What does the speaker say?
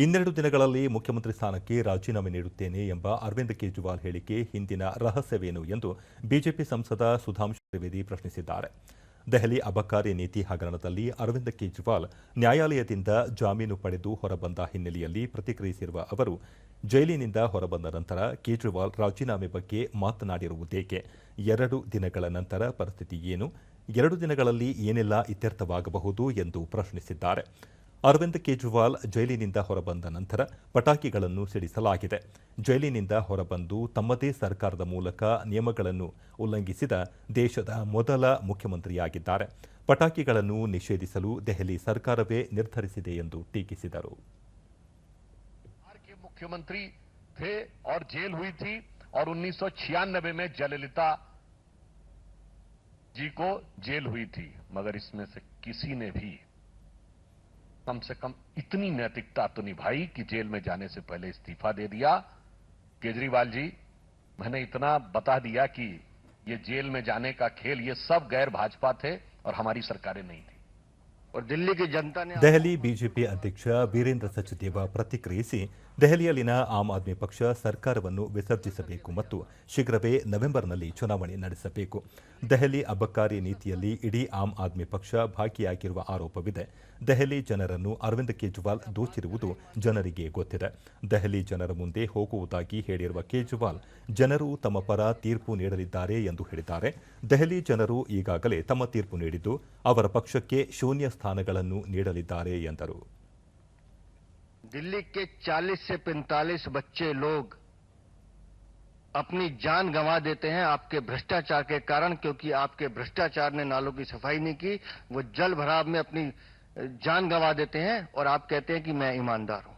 ಇನ್ನೆರಡು ದಿನಗಳಲ್ಲಿ ಮುಖ್ಯಮಂತ್ರಿ ಸ್ಥಾನಕ್ಕೆ ರಾಜೀನಾಮೆ ನೀಡುತ್ತೇನೆ ಎಂಬ ಅರವಿಂದ್ ಕೇಜ್ರಿವಾಲ್ ಹೇಳಿಕೆ ಹಿಂದಿನ ರಹಸ್ಯವೇನು ಎಂದು ಬಿಜೆಪಿ ಸಂಸದ ಸುಧಾಂಶು ತ್ರಿವೇದಿ ಪ್ರಶ್ನಿಸಿದ್ದಾರೆ. ದೆಹಲಿ ಅಬಕಾರಿ ನೀತಿ ಹಗರಣದಲ್ಲಿ ಅರವಿಂದ್ ಕೇಜ್ರಿವಾಲ್ ನ್ಯಾಯಾಲಯದಿಂದ ಜಾಮೀನು ಪಡೆದು ಹೊರಬಂದ ಹಿನ್ನೆಲೆಯಲ್ಲಿ ಪ್ರತಿಕ್ರಿಯಿಸಿರುವ ಅವರು, ಜೈಲಿನಿಂದ ಹೊರಬಂದ ನಂತರ ಕೇಜ್ರಿವಾಲ್ ರಾಜೀನಾಮೆ ಬಗ್ಗೆ ಮಾತನಾಡಿರುವುದೇಕೆ? 2 ದಿನಗಳ ನಂತರ ಪರಿಸ್ಥಿತಿ ಏನು? 2 ದಿನಗಳಲ್ಲಿ ಏನೆಲ್ಲ ಇತ್ಯರ್ಥವಾಗಬಹುದು ಎಂದು ಪ್ರಶ್ನಿಸಿದ್ದಾರೆ. ಅರವಿಂದ್ ಕೇಜ್ರಿವಾಲ್ ಜೈಲಿನಿಂದ ಹೊರಬಂದ ನಂತರ ಪಟಾಕಿಗಳನ್ನು ಸಿಡಿಸಲಾಗಿದೆ. ಜೈಲಿನಿಂದ ಹೊರಬಂದು ತಮ್ಮದೇ ಸರ್ಕಾರದ ಮೂಲಕ ನಿಯಮಗಳನ್ನು ಉಲ್ಲಂಘಿಸಿದ ದೇಶದ ಮೊದಲ ಮುಖ್ಯಮಂತ್ರಿಯಾಗಿದ್ದಾರೆ. ಪಟಾಕಿಗಳನ್ನು ನಿಷೇಧಿಸಲು ದೆಹಲಿ ಸರ್ಕಾರವೇ ನಿರ್ಧರಿಸಿದೆ ಎಂದು ಟೀಕಿಸಿದರು. मुख्यमंत्री थे और जेल हुई थी और 1996 में जयललिता जी को जेल हुई थी, मगर इसमें से किसी ने भी कम से कम इतनी नैतिकता तो निभाई कि जेल में जाने से पहले इस्तीफा दे दिया। केजरीवाल जी, मैंने इतना बता दिया कि ये जेल में जाने का खेल ये सब गैर भाजपा थे और हमारी सरकारें नहीं थी और दिल्ली की जनता ने ದೆಹಲಿ ಬಿಜೆಪಿ ಅಧ್ಯಕ್ಷ ವೀರೇಂದ್ರ ಸಚ್ದೇವ ಪ್ರತಿಕ್ರಿಯಿಸಿ, ದೆಹಲಿಯಲ್ಲಿನ ಆಮ್ ಆದ್ಮಿ ಪಕ್ಷ ಸರ್ಕಾರವನ್ನು ವಿಸರ್ಜಿಸಬೇಕು ಮತ್ತು ಶೀಘ್ರವೇ ನವೆಂಬರ್ನಲ್ಲಿ ಚುನಾವಣೆ ನಡೆಸಬೇಕು. ದೆಹಲಿ ಅಬಕಾರಿ ನೀತಿಯಲ್ಲಿ ಇಡೀ ಆಮ್ ಆದ್ಮಿ ಪಕ್ಷ ಭಾಗಿಯಾಗಿರುವ ಆರೋಪವಿದೆ. ದೆಹಲಿ ಜನರನ್ನು ಅರವಿಂದ್ ಕೇಜ್ರಿವಾಲ್ ದೋಚಿರುವುದು ಜನರಿಗೆ ಗೊತ್ತಿದೆ. ದೆಹಲಿ ಜನರ ಮುಂದೆ ಹೋಗುವುದಾಗಿ ಹೇಳಿರುವ ಕೇಜ್ರಿವಾಲ್, ಜನರು ತಮ್ಮ ಪರ ತೀರ್ಪು ನೀಡಲಿದ್ದಾರೆ ಎಂದು ಹೇಳಿದ್ದಾರೆ. ದೆಹಲಿ ಜನರು ಈಗಾಗಲೇ ತಮ್ಮ ತೀರ್ಪು ನೀಡಿದ್ದು, ಅವರ ಪಕ್ಷಕ್ಕೆ ಶೂನ್ಯ ಸ್ಥಾನಗಳನ್ನು ನೀಡಲಿದ್ದಾರೆ ಎಂದರು. दिल्ली के 40 से 45 बच्चे लोग अपनी जान गंवा देते हैं आपके भ्रष्टाचार के कारण, क्योंकि आपके भ्रष्टाचार ने नालों की सफाई नहीं की। वो जल भराव में अपनी जान गंवा देते हैं और आप कहते हैं कि मैं ईमानदार हूं।